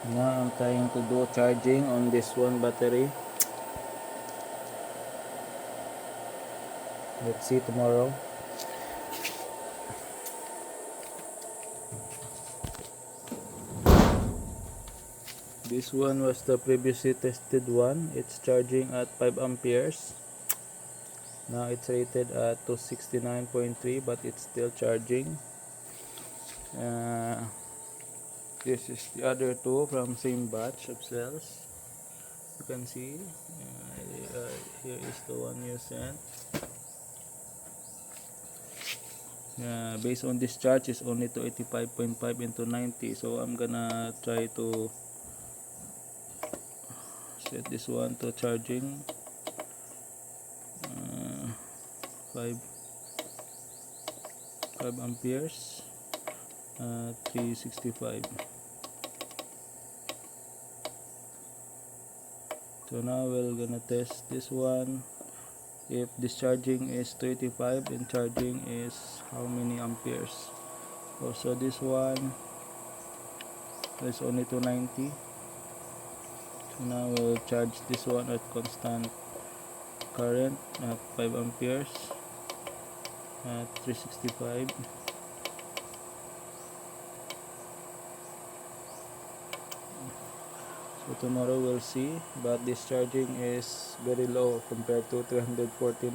Now I'm trying to do charging on this one battery. Let's see tomorrow. This one was the previously tested one. It's charging at 5 amperes. Now it's rated at 269.3, but it's still charging. This is the other two from same batch of cells. You can see here is the one you sent. Based on this charge is only to 85.5 into 90, so I'm gonna try to set this one to charging 5 amperes, 365. So now we're gonna test this one. If discharging is 25 and charging is how many amperes. Also this one is only 290. So now we'll charge this one at constant current at 5 amperes at 365. So tomorrow we'll see, but discharging is very low compared to 314